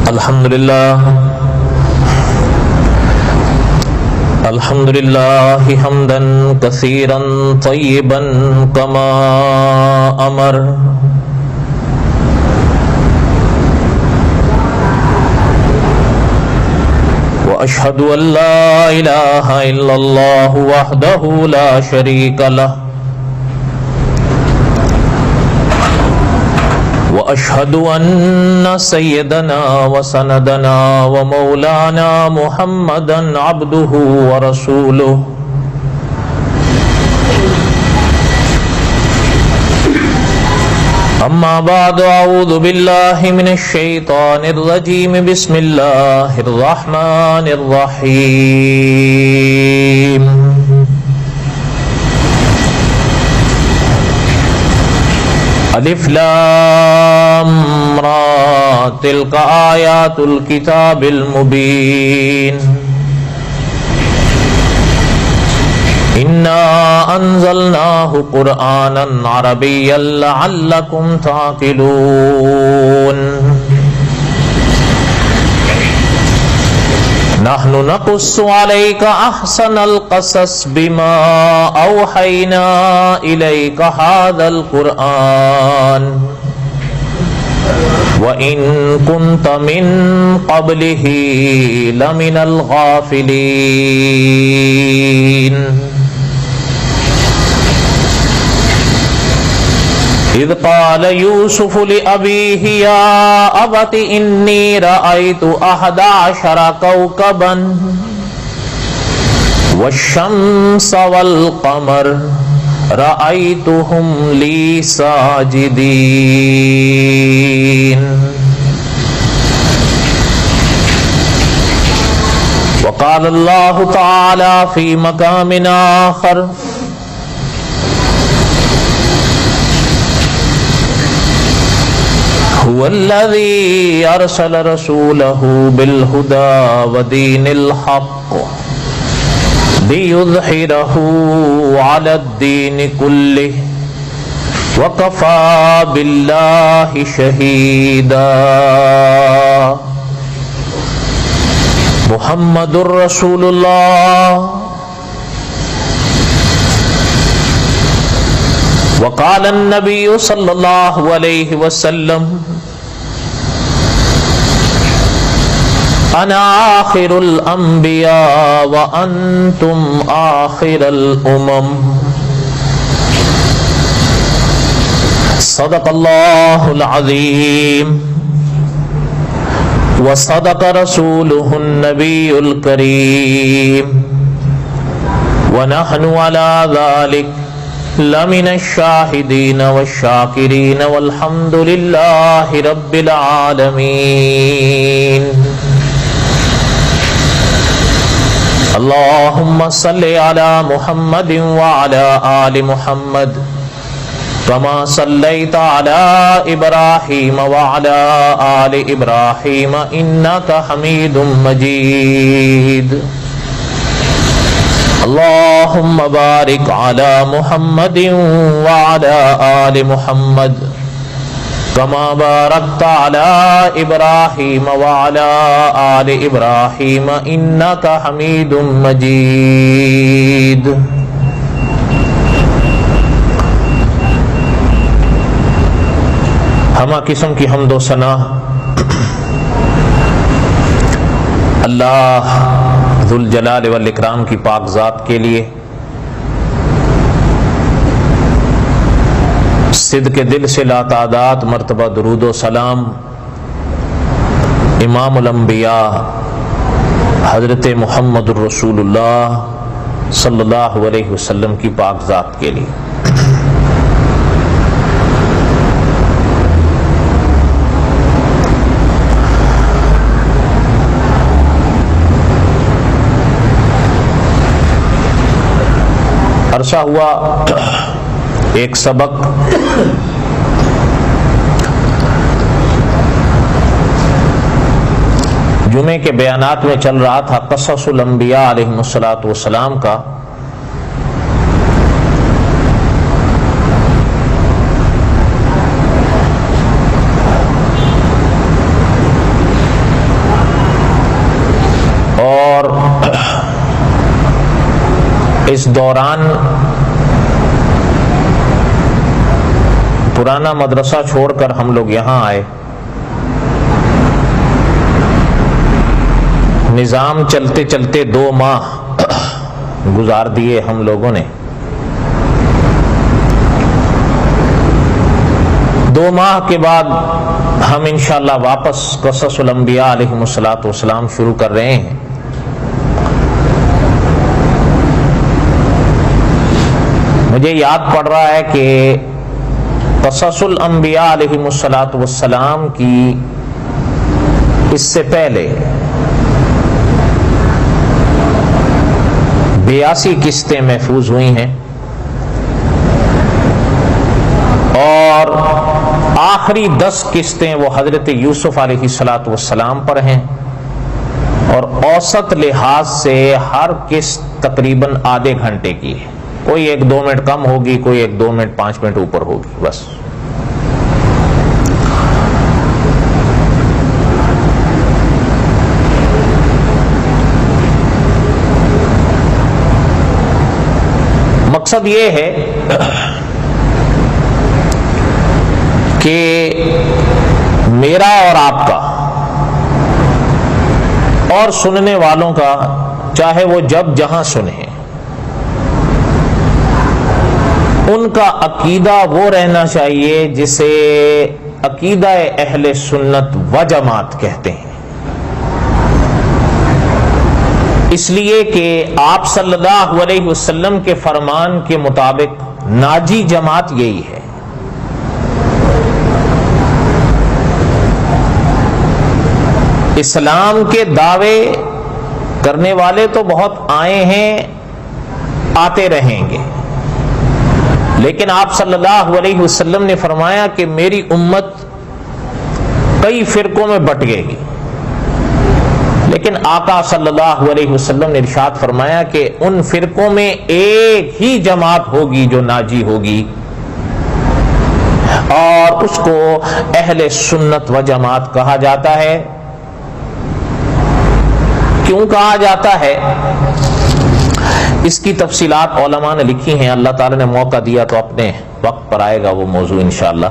الحمد لله حمدا كثيرا طيبا كما أمر وأشهد أن لا إله إلا الله وحده لا شريك له وأشهد أن سيدنا وسندنا ومولانا محمدا عبده ورسوله أما بعد أعوذ بالله من الشيطان الرجيم بسم الله الرحمن الرحيم الف لام را تلك آیات الكتاب المبین انا انزلناه قرآنا عربيا لعلكم تعقلون نحن نقص عليك احسن القصص بما اوحينا اليك هذا القرآن وان كنت من قبله لمن الغافلين اذ قال يوسف لأبيه يا أبت إني رأيت 11 كوكبا والشمس والقمر رأيتهم لي ساجدين وقال الله تعالى في مقام آخر هو الذي أرسل رسوله بالهدى ودين الحق ليظهره على الدين كله وكفى بالله شهيدا محمد رسول الله وقال النبي صلى الله عليه وسلم انا آخر الانبیاء وانتم آخر الامم صدق اللہ العظیم وصدق رسوله النبی الکریم ونحن على ذلك لمن الشاہدین والشاکرین والحمد للہ رب العالمین اللہم صلی علی محمد وعلی آل محمد کما صلیت علی ابراہیم وعلی آل ابراہیم انک حمید مجید اللہم بارک علی محمد وعلی آل محمد کما بارکت علی ابراہیم وعلی آل ابراہیم انک حمید مجید ہمہ قسم کی حمد و ثنا اللہ ذوالجلال والاکرام کی پاک ذات کے لیے، صدق دل سے لاتعداد مرتبہ درود و سلام امام الانبیاء حضرت محمد الرسول اللہ صلی اللہ علیہ وسلم کی پاک ذات کے لیے۔ عرصہ ہوا ایک سبق جمعے کے بیانات میں چل رہا تھا قصص الانبیاء علیہم الصلاۃ والسلام کا، دوران پرانا مدرسہ چھوڑ کر ہم لوگ یہاں آئے. نظام چلتے چلتے 2 ماہ گزار دیے ہم لوگوں نے. 2 ماہ کے بعد ہم انشاءاللہ واپس قصص الانبیاء علیہم الصلوۃ والسلام شروع کر رہے ہیں. مجھے یاد پڑ رہا ہے کہ قصص الانبیاء علیہم الصلوۃ والسلام کی اس سے پہلے 82 قسطیں محفوظ ہوئی ہیں اور آخری 10 قسطیں وہ حضرت یوسف علیہ الصلوۃ والسلام پر ہیں، اور اوسط لحاظ سے ہر قسط تقریباً آدھے گھنٹے کی ہے. کوئی 1-2 منٹ کم ہوگی، کوئی 1-2 منٹ 5 منٹ اوپر ہوگی بس. مقصد یہ ہے کہ میرا اور آپ کا اور سننے والوں کا، چاہے وہ جب جہاں سنیں، ان کا عقیدہ وہ رہنا چاہیے جسے عقیدہ اہل سنت و جماعت کہتے ہیں. اس لیے کہ آپ صلی اللہ علیہ وسلم کے فرمان کے مطابق ناجی جماعت یہی ہے. اسلام کے دعوے کرنے والے تو بہت آئے ہیں، آتے رہیں گے، لیکن آپ صلی اللہ علیہ وسلم نے فرمایا کہ میری امت کئی فرقوں میں بٹ گئے گی، لیکن آقا صلی اللہ علیہ وسلم نے ارشاد فرمایا کہ ان فرقوں میں ایک ہی جماعت ہوگی جو ناجی ہوگی، اور اس کو اہل سنت و جماعت کہا جاتا ہے. کیوں کہا جاتا ہے؟ اس کی تفصیلات علماء نے لکھی ہیں. اللہ تعالی نے موقع دیا تو اپنے وقت پر آئے گا وہ موضوع انشاءاللہ.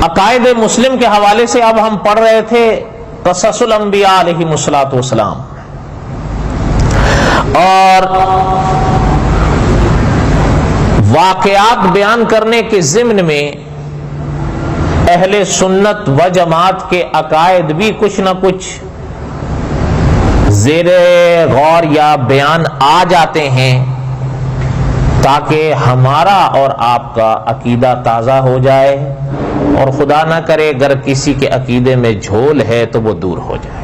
عقائد مسلم کے حوالے سے اب ہم پڑھ رہے تھے قصص الانبیاء علیہم الصلوۃ والسلام، اور واقعات بیان کرنے کے ضمن میں اہل سنت و جماعت کے عقائد بھی کچھ نہ کچھ زیر غور یا بیان آ جاتے ہیں، تاکہ ہمارا اور آپ کا عقیدہ تازہ ہو جائے، اور خدا نہ کرے اگر کسی کے عقیدے میں جھول ہے تو وہ دور ہو جائے.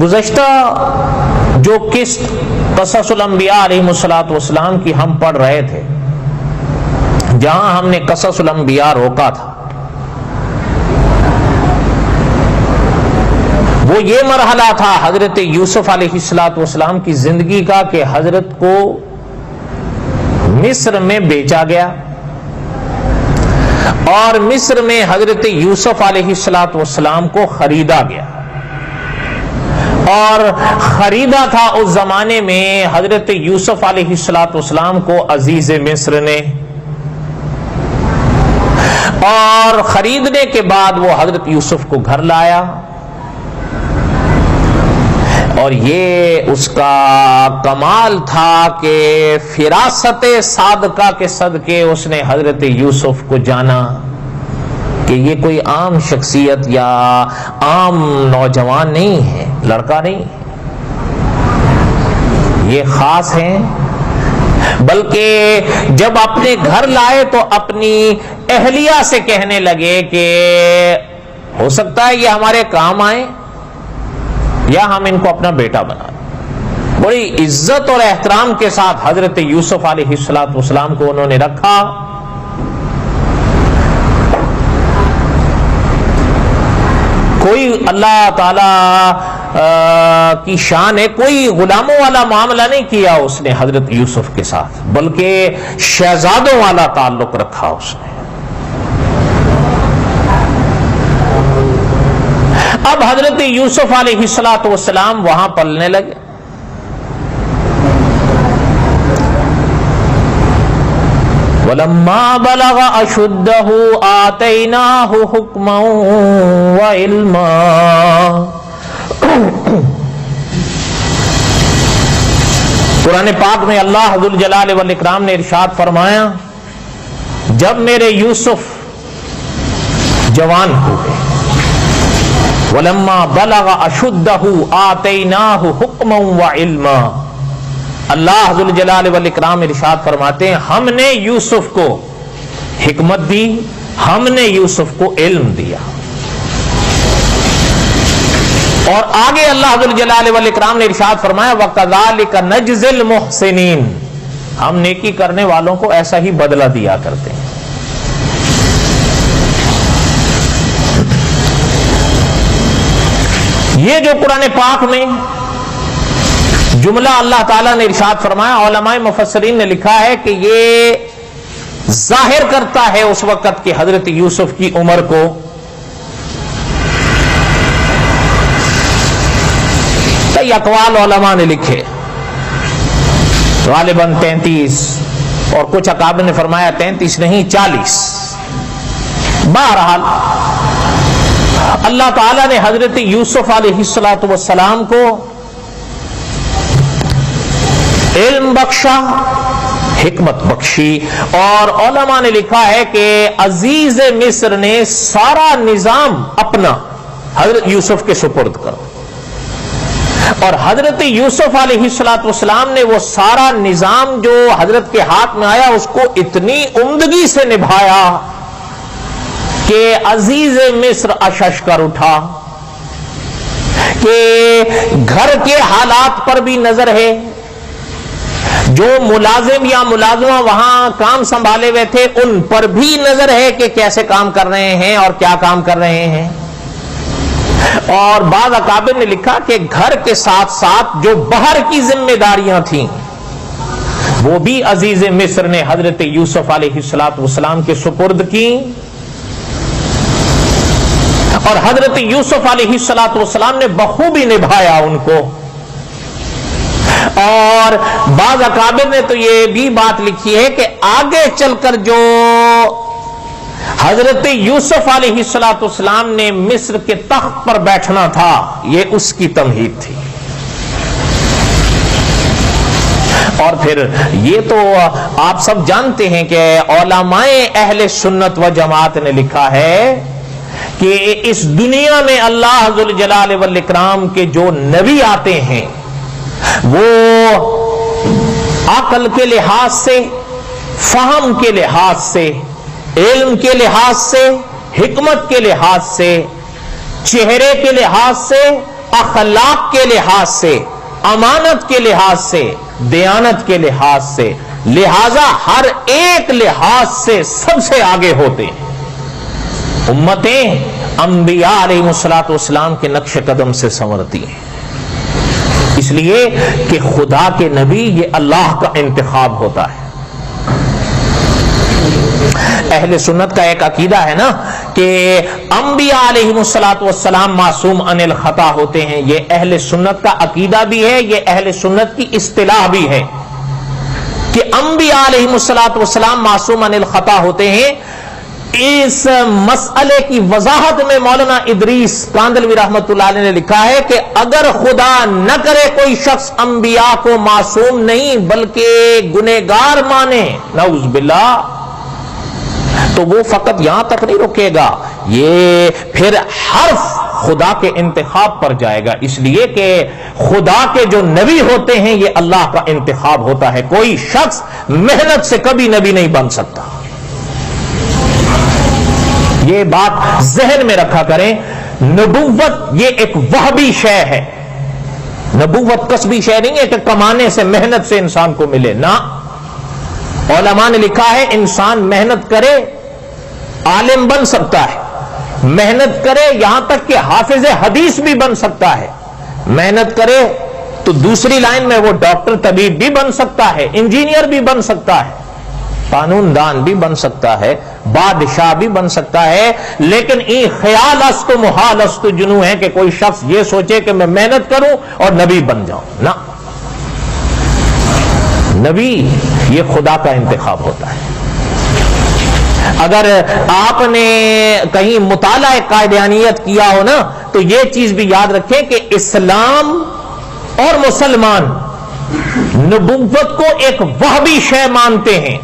گزشتہ جو قسط قصص الانبیاء علیہم الصلوۃ والسلام کی ہم پڑھ رہے تھے، جہاں ہم نے قصص الانبیاء روکا تھا، وہ یہ مرحلہ تھا حضرت یوسف علیہ الصلوۃ والسلام کی زندگی کا کہ حضرت کو مصر میں بیچا گیا، اور مصر میں حضرت یوسف علیہ الصلوۃ والسلام کو خریدا گیا. اور خریدا تھا اس زمانے میں حضرت یوسف علیہ الصلوۃ والسلام کو عزیز مصر نے، اور خریدنے کے بعد وہ حضرت یوسف کو گھر لایا، اور یہ اس کا کمال تھا کہ فراست صادقہ کے صدقے اس نے حضرت یوسف کو جانا کہ یہ کوئی عام شخصیت یا عام نوجوان نہیں ہے، لڑکا نہیں ہے، یہ خاص ہیں. بلکہ جب اپنے گھر لائے تو اپنی اہلیہ سے کہنے لگے کہ ہو سکتا ہے یہ ہمارے کام آئے یا ہم ان کو اپنا بیٹا بنا دیں. بڑی عزت اور احترام کے ساتھ حضرت یوسف علیہ الصلوۃ والسلام کو انہوں نے رکھا. کوئی اللہ تعالی کی شان ہے، کوئی غلاموں والا معاملہ نہیں کیا اس نے حضرت یوسف کے ساتھ، بلکہ شہزادوں والا تعلق رکھا اس نے۔ اب حضرت یوسف علیہ السلام وہاں پلنے لگے۔ وَلَمَّا بَلَغَ أَشُدَّهُ آتَيْنَاهُ حُكْمًا وَعِلْمًا۔ قرآن پاک میں اللہ ذو الجلال والاکرام نے ارشاد فرمایا، جب میرے یوسف جوان ہوئے، وَلَمَّا بَلَغَ أَشُدَّهُ آتَيْنَاهُ حُكْمًا وَعِلْمًا۔ اللہ ذو الجلال والاکرام ارشاد فرماتے ہیں ہم نے یوسف کو حکمت دی، ہم نے یوسف کو علم دیا۔ اور آگے اللہ ذو الجلال والاکرام نے ارشاد فرمایا وَكَذَلِكَ نَجْزِي الْمُحْسِنِينَ، ہم نیکی کرنے والوں کو ایسا ہی بدلہ دیا کرتے ہیں۔ یہ جو قرآن پاک میں جملہ اللہ تعالیٰ نے ارشاد فرمایا، علماء مفسرین نے لکھا ہے کہ یہ ظاہر کرتا ہے اس وقت کہ حضرت یوسف کی عمر کو کئی اقوال علماء نے لکھے، غالباً 33 اور کچھ اکابر نے فرمایا 33 نہیں 40۔ بہرحال اللہ تعالیٰ نے حضرت یوسف علیہ السلام کو علم بخشا، حکمت بخشی، اور علماء نے لکھا ہے کہ عزیز مصر نے سارا نظام اپنا حضرت یوسف کے سپرد کر، اور حضرت یوسف علیہ السلام نے وہ سارا نظام جو حضرت کے ہاتھ میں آیا اس کو اتنی عمدگی سے نبھایا کہ عزیز مصر اشش کر اٹھا، کہ گھر کے حالات پر بھی نظر ہے، جو ملازم یا ملازمہ وہاں کام سنبھالے ہوئے تھے ان پر بھی نظر ہے کہ کیسے کام کر رہے ہیں اور کیا کام کر رہے ہیں۔ اور بعض اکابر نے لکھا کہ گھر کے ساتھ ساتھ جو باہر کی ذمہ داریاں تھیں وہ بھی عزیز مصر نے حضرت یوسف علیہ السلام کے سپرد کی، اور حضرت یوسف علیہ السلام نے بخوبی نبھایا ان کو۔ اور بعض اکابر نے تو یہ بھی بات لکھی ہے کہ آگے چل کر جو حضرت یوسف علیہ السلام نے مصر کے تخت پر بیٹھنا تھا یہ اس کی تمہید تھی۔ اور پھر یہ تو آپ سب جانتے ہیں کہ علماء اہل سنت و جماعت نے لکھا ہے کہ اس دنیا میں اللہ ذو الجلال والاکرام کے جو نبی آتے ہیں وہ عقل کے لحاظ سے، فہم کے لحاظ سے، علم کے لحاظ سے، حکمت کے لحاظ سے، چہرے کے لحاظ سے، اخلاق کے لحاظ سے، امانت کے لحاظ سے، دیانت کے لحاظ سے، لہذا ہر ایک لحاظ سے سب سے آگے ہوتے ہیں۔ امتیں انبیاء علیہ السلام کے نقش قدم سے سنورتی ہیں، اس لیے کہ خدا کے نبی یہ اللہ کا انتخاب ہوتا ہے۔ اہل سنت کا ایک عقیدہ ہے نا کہ انبیاء علیہ السلام معصوم عن الخطا ہوتے ہیں، یہ اہل سنت کا عقیدہ بھی ہے، یہ اہل سنت کی اصطلاح بھی ہے کہ انبیاء علیہ السلام معصوم عن الخطا ہوتے ہیں۔ اس مسئلے کی وضاحت میں مولانا ادریس کاندلوی رحمت اللہ علیہ نے لکھا ہے کہ اگر خدا نہ کرے کوئی شخص انبیاء کو معصوم نہیں بلکہ گنہگار مانے، نعوذ باللہ، تو وہ فقط یہاں تک نہیں رکے گا، یہ پھر حرف خدا کے انتخاب پر جائے گا، اس لیے کہ خدا کے جو نبی ہوتے ہیں یہ اللہ کا انتخاب ہوتا ہے، کوئی شخص محنت سے کبھی نبی نہیں بن سکتا۔ یہ بات ذہن میں رکھا کریں، نبوت یہ ایک وہبی شے ہے، نبوت کسبی شے نہیں ہے کہ کمانے سے، محنت سے انسان کو ملے، نہ۔ علماء نے لکھا ہے انسان محنت کرے عالم بن سکتا ہے، محنت کرے یہاں تک کہ حافظ حدیث بھی بن سکتا ہے، محنت کرے تو دوسری لائن میں وہ ڈاکٹر طبیب بھی بن سکتا ہے، انجینئر بھی بن سکتا ہے، قانون دان بھی بن سکتا ہے، بادشاہ بھی بن سکتا ہے، لیکن این خیال است و محال است و جنو ہے کہ کوئی شخص یہ سوچے کہ میں محنت کروں اور نبی بن جاؤں. نہ، نبی یہ خدا کا انتخاب ہوتا ہے. اگر آپ نے کہیں مطالعہ قادیانیت کیا ہو نا تو یہ چیز بھی یاد رکھیں کہ اسلام اور مسلمان نبوت کو ایک وہبی شے مانتے ہیں،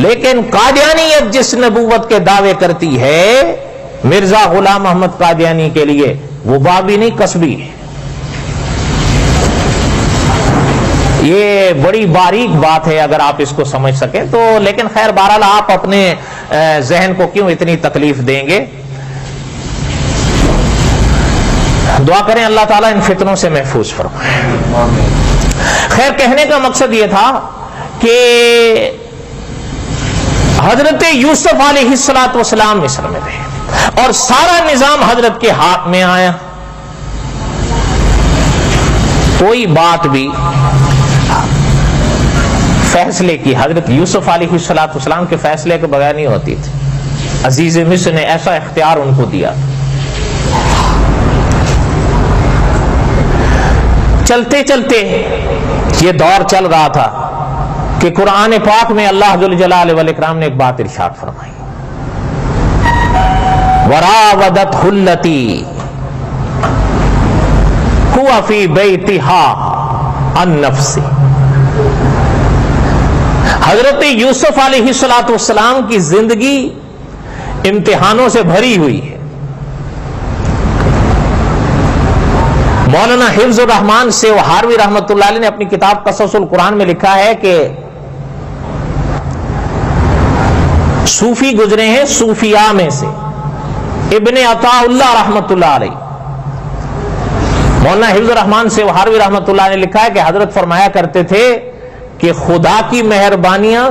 لیکن قادیانیت جس نبوت کے دعوے کرتی ہے مرزا غلام احمد قادیانی کے لیے وہ وہبی نہیں، کسبی ہے. یہ بڑی باریک بات ہے اگر آپ اس کو سمجھ سکیں تو، لیکن خیر بہرحال آپ اپنے ذہن کو کیوں اتنی تکلیف دیں گے. دعا کریں اللہ تعالیٰ ان فتنوں سے محفوظ فرمائے. خیر کہنے کا مقصد یہ تھا کہ حضرت یوسف علیہ السلام مصر میں رہے اور سارا نظام حضرت کے ہاتھ میں آیا. کوئی بات بھی فیصلے کی حضرت یوسف علیہ السلام کے فیصلے کے بغیر نہیں ہوتی تھی. عزیز مصر نے ایسا اختیار ان کو دیا. چلتے چلتے یہ دور چل رہا تھا کہ قرآن پاک میں اللہ ذو الجلال والاکرام نے ایک بات ارشاد فرمائی، وراودتہ التی هو فی بیتها عن نفسہ. حضرت یوسف علیہ السلام کی زندگی امتحانوں سے بھری ہوئی ہے. مولانا حفظ الرحمان سے ہاروی رحمت اللہ علیہ نے اپنی کتاب قصص القرآن میں لکھا ہے کہ صوفی گزرے ہیں صوفیاء میں سے ابن عطا اللہ رحمت اللہ علیہ. مولانا حفظ الرحمان سے ہاروی رحمت اللہ نے لکھا ہے کہ حضرت فرمایا کرتے تھے کہ خدا کی مہربانیاں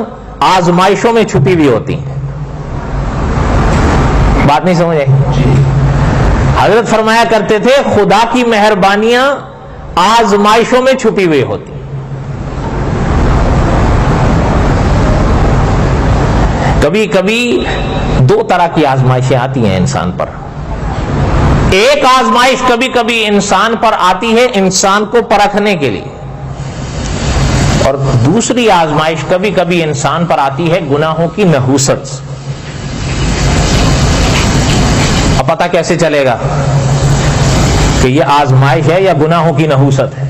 آزمائشوں میں چھپی ہوئی ہوتی ہیں. بات نہیں سمجھے؟ حضرت فرمایا کرتے تھے خدا کی مہربانیاں آزمائشوں میں چھپی ہوئی ہوتی ہیں. کبھی کبھی دو طرح کی آزمائشیں آتی ہیں انسان پر. ایک آزمائش کبھی کبھی انسان پر آتی ہے انسان کو پرکھنے کے لیے، اور دوسری آزمائش کبھی کبھی انسان پر آتی ہے گناہوں کی نحوست. اب پتہ کیسے چلے گا کہ یہ آزمائش ہے یا گناہوں کی نحوست ہے؟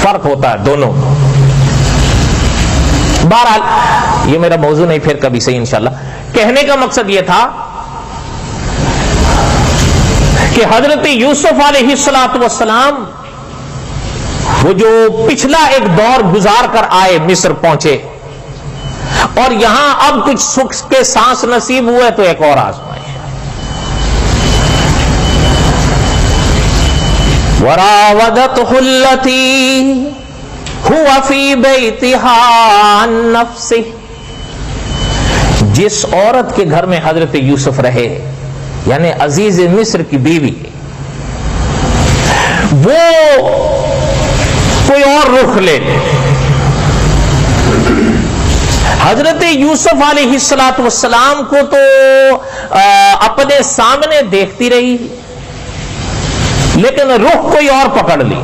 فرق ہوتا ہے دونوں. بہرحال یہ میرا موضوع نہیں، پھر کبھی صحیح انشاءاللہ. کہنے کا مقصد یہ تھا کہ حضرت یوسف علیہ السلام وہ جو پچھلا ایک دور گزار کر آئے مصر پہنچے اور یہاں اب کچھ سکھ کے سانس نصیب ہوئے تو ایک اور آزمائش ہے. وراودتہ التی هو فی بیتها عن نفسہ. جس عورت کے گھر میں حضرت یوسف رہے یعنی عزیز مصر کی بیوی، وہ کوئی اور رخ لے لے. حضرت یوسف علیہ السلام کو تو اپنے سامنے دیکھتی رہی لیکن رخ کوئی اور پکڑ لی.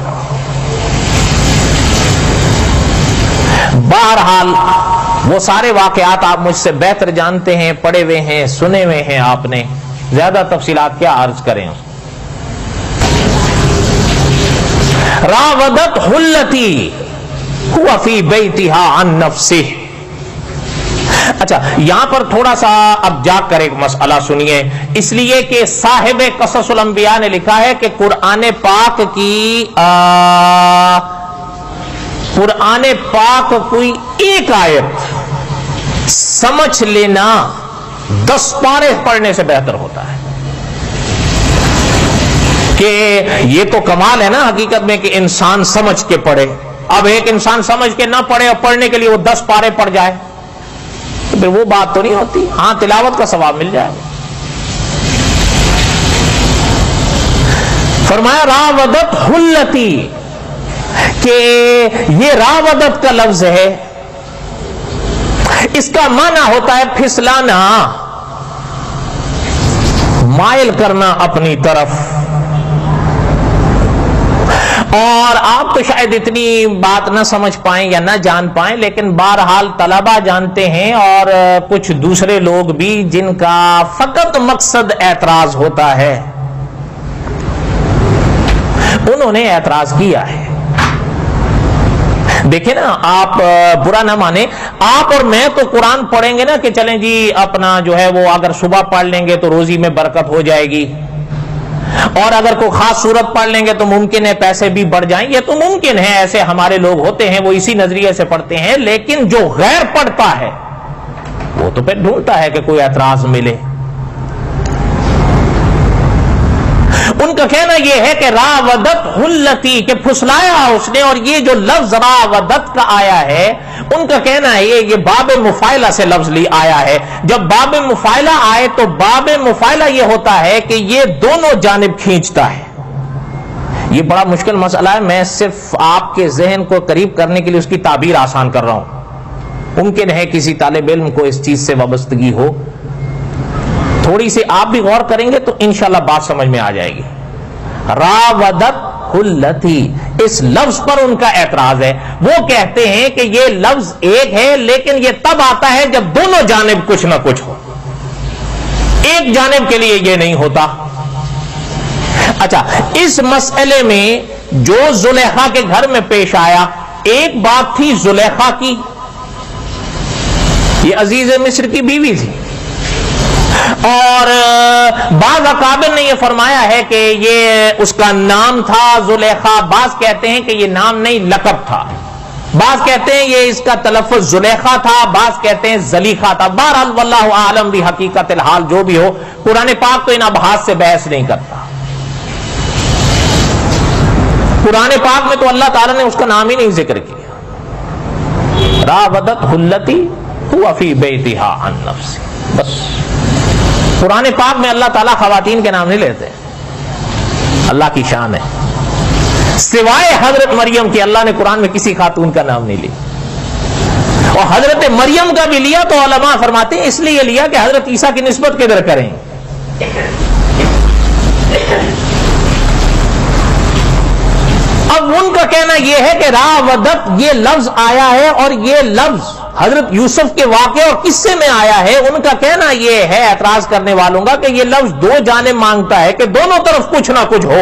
بہرحال وہ سارے واقعات آپ مجھ سے بہتر جانتے ہیں، پڑھے ہوئے ہیں، سنے ہوئے ہیں آپ نے، زیادہ تفصیلات کیا عرض کریں. راودتہ التی هو فی بیتها عن نفسہ. اچھا یہاں پر تھوڑا سا اب جا کر ایک مسئلہ سنیے، اس لیے کہ صاحب قصص الانبیاء نے لکھا ہے کہ قرآن پاک کوئی ایک آیت سمجھ لینا 10 پارے پڑھنے سے بہتر ہوتا ہے. کہ یہ تو کمال ہے نا حقیقت میں کہ انسان سمجھ کے پڑھے. اب ایک انسان سمجھ کے نہ پڑھے اور پڑھنے کے لیے وہ 10 پارے پڑھ جائے پھر وہ بات تو نہیں ہوتی. ہاں تلاوت کا ثواب مل جائے. فرمایا راودت حلتی، کہ یہ راودت کا لفظ ہے، اس کا معنی ہوتا ہے پھسلانا، مائل کرنا اپنی طرف. اور آپ تو شاید اتنی بات نہ سمجھ پائیں یا نہ جان پائیں، لیکن بہرحال طلبہ جانتے ہیں اور کچھ دوسرے لوگ بھی جن کا فقط مقصد اعتراض ہوتا ہے، انہوں نے اعتراض کیا ہے. دیکھیں نا، آپ برا نہ مانیں، آپ اور میں تو قرآن پڑھیں گے نا کہ چلیں جی اپنا جو ہے وہ اگر صبح پڑھ لیں گے تو روزی میں برکت ہو جائے گی، اور اگر کوئی خاص صورت پڑھ لیں گے تو ممکن ہے پیسے بھی بڑھ جائیں. یہ تو ممکن ہے، ایسے ہمارے لوگ ہوتے ہیں وہ اسی نظریے سے پڑھتے ہیں. لیکن جو غیر پڑھتا ہے وہ تو پھر ڈھونڈتا ہے کہ کوئی اعتراض ملے. ان کا کہنا یہ ہے کہ راودت حلتی، کہ پھسلایا اس نے. اور یہ جو لفظ راودت کا آیا ہے، ان کا کہنا ہے یہ باب مفاعلہ سے لفظ آیا ہے. جب باب مفاعلہ آئے تو باب مفاعلہ یہ ہوتا ہے کہ یہ دونوں جانب کھینچتا ہے. یہ بڑا مشکل مسئلہ ہے، میں صرف آپ کے ذہن کو قریب کرنے کے لیے اس کی تعبیر آسان کر رہا ہوں. ممکن ہے کسی طالب علم کو اس چیز سے وابستگی ہو، تھوڑی سی آپ بھی غور کریں گے تو انشاءاللہ بات سمجھ میں آ جائے گی. راودت حلتی، اس لفظ پر ان کا اعتراض ہے. وہ کہتے ہیں کہ یہ لفظ ایک ہے، لیکن یہ تب آتا ہے جب دونوں جانب کچھ نہ کچھ ہو، ایک جانب کے لیے یہ نہیں ہوتا. اچھا، اس مسئلے میں جو زلیخا کے گھر میں پیش آیا، ایک بات تھی زلیخا کی، یہ عزیز مصر کی بیوی تھی، اور بعض اکابر نے یہ فرمایا ہے کہ یہ اس کا نام تھا زلیخا. بعض کہتے ہیں کہ یہ نام نہیں لقب تھا، بعض کہتے ہیں یہ اس کا تلفظ زلیخا تھا، بعض کہتے ہیں زلیخا تھا. بہرحال واللہ اعلم بھی حقیقت الحال جو بھی ہو، قرآن پاک تو ان ابحاث سے بحث نہیں کرتا. قرآن پاک میں تو اللہ تعالیٰ نے اس کا نام ہی نہیں ذکر کیا. راودت حلتی هو فی بیتہا عن نفسی، بس. قرآن پاک میں اللہ تعالیٰ خواتین کے نام نہیں لیتے، اللہ کی شان ہے. سوائے حضرت مریم کے اللہ نے قرآن میں کسی خاتون کا نام نہیں لیا. اور حضرت مریم کا بھی لیا تو علماء فرماتے ہیں اس لیے لیا کہ حضرت عیسیٰ کی نسبت کدھر کریں. اب ان کا کہنا یہ ہے کہ راودت یہ لفظ آیا ہے، اور یہ لفظ حضرت یوسف کے واقعے اور قصے میں آیا ہے. ان کا کہنا یہ ہے اعتراض کرنے والوں کا کہ یہ لفظ دو جانب مانگتا ہے کہ دونوں طرف کچھ نہ کچھ ہو.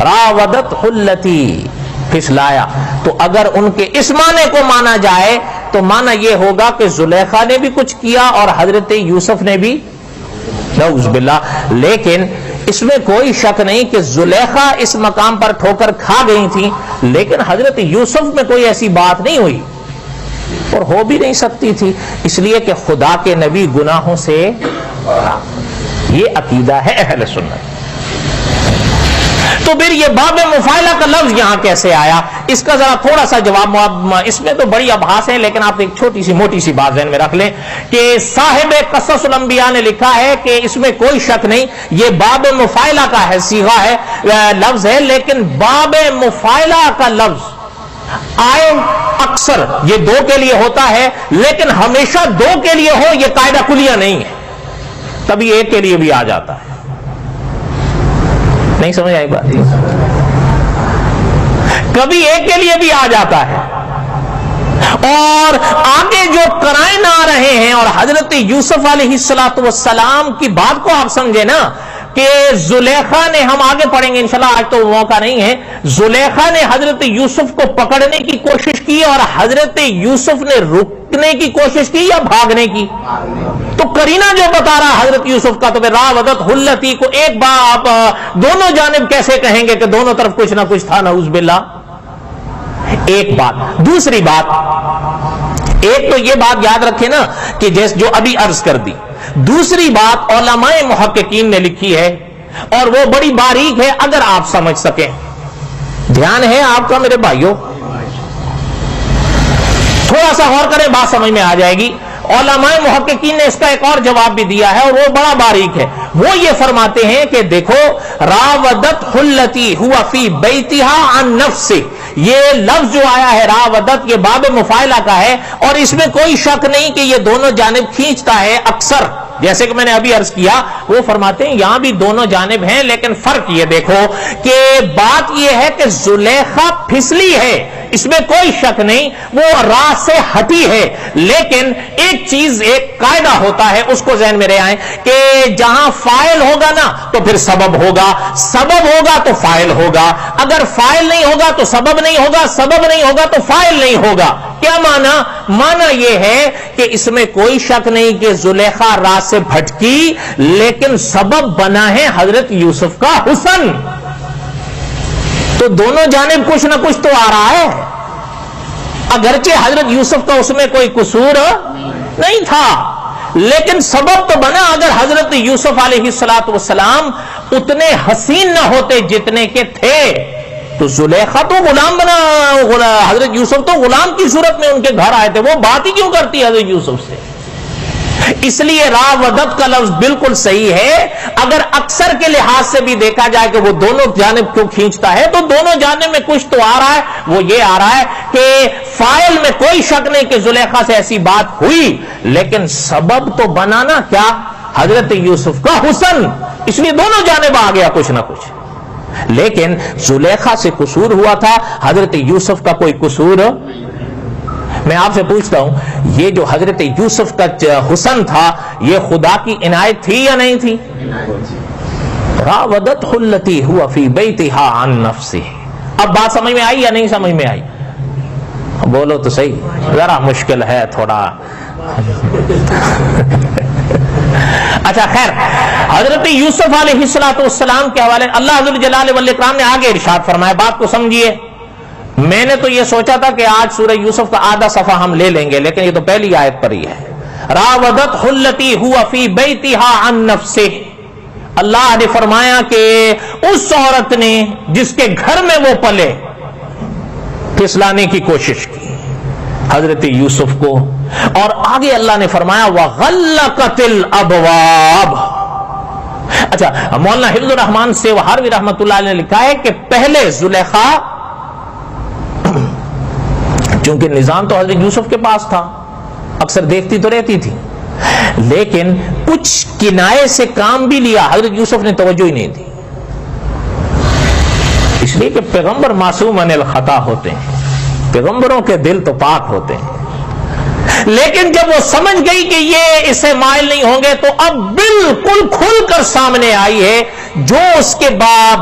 راودت حلتی، پھسلایا. تو اگر ان کے اس معنی کو مانا جائے تو معنی یہ ہوگا کہ زلیخا نے بھی کچھ کیا اور حضرت یوسف نے بھی، نعوذ باللہ. لیکن اس میں کوئی شک نہیں کہ زلیخا اس مقام پر ٹھوکر کھا گئی تھی، لیکن حضرت یوسف میں کوئی ایسی بات نہیں ہوئی اور ہو بھی نہیں سکتی تھی، اس لیے کہ خدا کے نبی گناہوں سے، یہ عقیدہ ہے اہل سنت. تو پھر یہ باب مفاعلہ کا لفظ یہاں کیسے آیا؟ اس کا ذرا تھوڑا سا جواب، اس میں تو بڑی ابحاث ہیں، لیکن آپ ایک چھوٹی سی موٹی سی بات ذہن میں رکھ لیں کہ صاحب قصص الانبیاء نے لکھا ہے کہ اس میں کوئی شک نہیں یہ باب مفاعلہ کا ہے، صیغہ ہے، لفظ ہے. لیکن باب مفاعلہ کا لفظ آئے اکثر یہ دو کے لیے ہوتا ہے، لیکن ہمیشہ دو کے لیے ہو یہ قاعدہ کلیہ نہیں ہے، کبھی ایک کے لیے بھی آ جاتا ہے. نہیں سمجھ آئی بات؟ کبھی ایک کے لیے بھی آ جاتا ہے. اور آگے جو قرائن آ رہے ہیں، اور حضرت یوسف علیہ السلام کی بات کو آپ سمجھے نا کہ زلیخا نے، ہم آگے پڑھیں گے انشاءاللہ، آج تو موقع نہیں ہے، زلیخا نے حضرت یوسف کو پکڑنے کی کوشش کی اور حضرت یوسف نے رکنے کی کوشش کی یا بھاگنے کی. تو کرینہ جو بتا رہا حضرت یوسف کا، تو پھر راودت حلتی کو ایک بار آپ دونوں جانب کیسے کہیں گے کہ دونوں طرف کچھ نہ کچھ تھا؟ نعوذ باللہ. ایک بات. دوسری بات، ایک تو یہ بات یاد رکھے نا کہ جیسے جو ابھی عرض کر دی. دوسری بات علماء محققین نے لکھی ہے اور وہ بڑی باریک ہے، اگر آپ سمجھ سکیں. دھیان ہے آپ کا میرے بھائیوں، تھوڑا سا غور کریں بات سمجھ میں آ جائے گی. علماء محققین نے اس کا ایک اور جواب بھی دیا ہے اور وہ بڑا باریک ہے. وہ یہ فرماتے ہیں کہ دیکھو راودت حلتی ہوا فی بیتہا عن نفسہ، یہ لفظ جو آیا ہے راودت یہ باب مفاعلہ کا ہے اور اس میں کوئی شک نہیں کہ یہ دونوں جانب کھینچتا ہے اکثر، جیسے کہ میں نے ابھی عرض کیا. وہ فرماتے ہیں یہاں بھی دونوں جانب ہیں لیکن فرق یہ دیکھو کہ بات یہ ہے کہ زلیخا پھسلی ہے، اس میں کوئی شک نہیں، وہ راہ سے ہٹی ہے، لیکن ایک چیز ایک قاعدہ ہوتا ہے اس کو ذہن میں رہے آئیں کہ جہاں فاعل ہوگا نا تو پھر سبب ہوگا، سبب ہوگا تو فاعل ہوگا، اگر فاعل نہیں ہوگا تو سبب نہیں ہوگا، سبب نہیں ہوگا تو فاعل نہیں ہوگا. کیا معنی؟ معنی یہ ہے کہ اس میں کوئی شک نہیں کہ زلیخا راہ سے بھٹکی لیکن سبب بنا ہے حضرت یوسف کا حسن. تو دونوں جانب کچھ نہ کچھ تو آ رہا ہے، اگرچہ حضرت یوسف کا اس میں کوئی قصور نہیں تھا لیکن سبب تو بنا. اگر حضرت یوسف علیہ السلام اتنے حسین نہ ہوتے جتنے کے تھے تو زلیخا تو غلام بنا، حضرت یوسف تو غلام کی صورت میں ان کے گھر آئے تھے، وہ بات ہی کیوں کرتی حضرت یوسف سے؟ اس لیے راودت کا لفظ بالکل صحیح ہے. اگر اکثر کے لحاظ سے بھی دیکھا جائے کہ وہ دونوں جانب کیوں کھینچتا ہے تو دونوں جانب میں کچھ تو آ رہا ہے. وہ یہ آ رہا ہے کہ فاعل میں کوئی شک نہیں کہ زلیخا سے ایسی بات ہوئی لیکن سبب تو بنانا کیا؟ حضرت یوسف کا حسن. اس لیے دونوں جانب آ گیا کچھ نہ کچھ. لیکن زلیخا سے قصور ہوا تھا، حضرت یوسف کا کوئی قصور. میں آپ سے پوچھتا ہوں یہ جو حضرت یوسف کا حسن تھا یہ خدا کی عنایت تھی یا نہیں تھی؟ راودت حلتی ہوا فی بیتہا عن نفسہ. اب بات سمجھ میں آئی یا نہیں سمجھ میں آئی؟ بولو تو صحیح، ذرا مشکل ہے تھوڑا. اچھا خیر، حضرت یوسف علیہ السلام کے حوالے اللہ ذو الجلال والاکرام نے آگے ارشاد فرمایا. بات کو سمجھیے. میں نے تو یہ سوچا تھا کہ آج سورہ یوسف کا آدھا صفحہ ہم لے لیں گے لیکن یہ تو پہلی آیت پر ہی ہے. راودت حلتی ہوا فی بیتہا عن نفسہ. اللہ نے فرمایا کہ اس عورت نے جس کے گھر میں وہ پلے پھسلانے کی کوشش کی حضرت یوسف کو. اور آگے اللہ نے فرمایا وغلقت الابواب. اچھا، مولانا حفظ الرحمان سے وہاروی رحمت اللہ علیہ نے لکھا ہے کہ پہلے زلیخا چونکہ نظام تو حضرت یوسف کے پاس تھا، اکثر دیکھتی تو رہتی تھی، لیکن کچھ کنائے سے کام بھی لیا، حضرت یوسف نے توجہ ہی نہیں دی. اس لیے کہ پیغمبر معصوم عن الخطا ہوتے ہیں، پیغمبروں کے دل تو پاک ہوتے ہیں. لیکن جب وہ سمجھ گئی کہ یہ اسے مائل نہیں ہوں گے تو اب بالکل کھل کر سامنے آئی ہے جو اس کے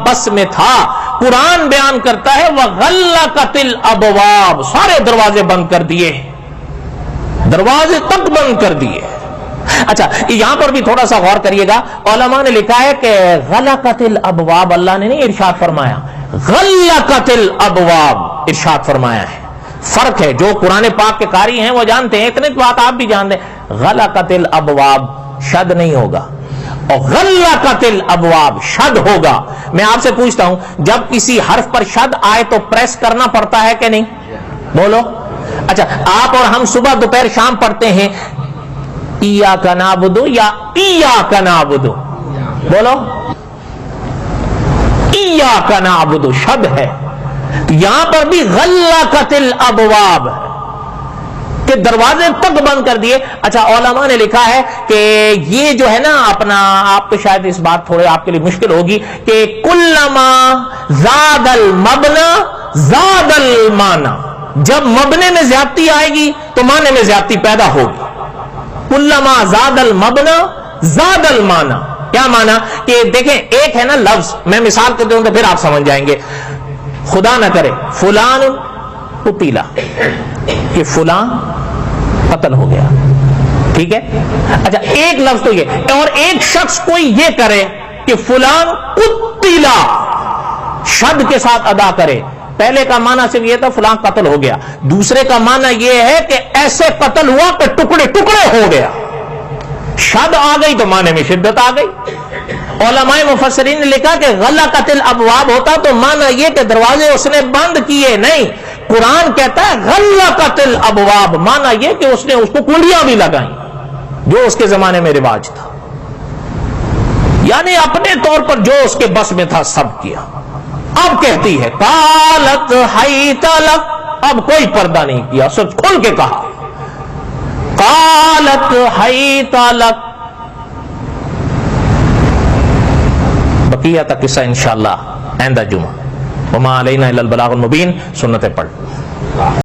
بس میں تھا. قرآن بیان کرتا ہے وَغَلَّقَتِ الْأَبْوَابِ، سارے دروازے بند کر دیے، دروازے تک بند کر دیے. اچھا یہاں پر بھی تھوڑا سا غور کریے گا. علماء نے لکھا ہے کہ غلقت الابواب اللہ نے نہیں ارشاد فرمایا، غلقت الابواب ارشاد فرمایا ہے. فرق ہے، جو قرآن پاک کے قاری ہیں وہ جانتے ہیں، اتنے بات آپ بھی جانتے ہیں. غلقت الابواب شد نہیں ہوگا اور غلقت الابواب شد ہوگا. میں آپ سے پوچھتا ہوں جب کسی حرف پر شد آئے تو پریس کرنا پڑتا ہے کہ نہیں؟ بولو. اچھا آپ اور ہم صبح دوپہر شام پڑھتے ہیں ایاک نعبد یا ایاک نعبد، بولو ایاک نعبد شد ہے. یہاں پر بھی غلقت الابواب کہ دروازے تک بند کر دیے. اچھا علماء نے لکھا ہے کہ یہ جو ہے نا اپنا، آپ کو شاید اس بات تھوڑے آپ کے لیے مشکل ہوگی کہ کلما زاد المبنا زاد المانا، جب مبنے میں زیادتی آئے گی تو معنی میں زیادتی پیدا ہوگی. کلما زاد المبنا زاد المانا کیا معنی؟ کہ دیکھیں ایک ہے نا لفظ، میں مثال کر دوں تو پھر آپ سمجھ جائیں گے. خدا نہ کرے فلان قتیلا، کہ فلان قتل ہو گیا، ٹھیک ہے. اچھا ایک لفظ تو یہ، اور ایک شخص کوئی یہ کرے کہ فلان قتیلا شد کے ساتھ ادا کرے. پہلے کا معنی صرف یہ تھا فلان قتل ہو گیا، دوسرے کا معنی یہ ہے کہ ایسے قتل ہوا کہ ٹکڑے ٹکڑے ہو گیا. شد آ گئی تو معنی میں شدت آ گئی. علماء مفسرین نے لکھا کہ غلقت الابواب ہوتا تو معنی یہ کہ دروازے اس نے بند کیے نہیں، قرآن کہتا ہے غلقت الابواب، مانا یہ کہ اس نے اس کو کنڈیاں بھی لگائیں، جو اس کے زمانے میں رواج تھا، یعنی اپنے طور پر جو اس کے بس میں تھا سب کیا۔ اب کہتی ہے قالت حیت لک، اب کوئی پردہ نہیں کیا، سب کھل کے کہا قالت حیت لک۔ بقیہ تک قصہ انشاءاللہ آئندہ جمعہ۔ وما علینا الا البلاغ المبین، سنتیں پڑھ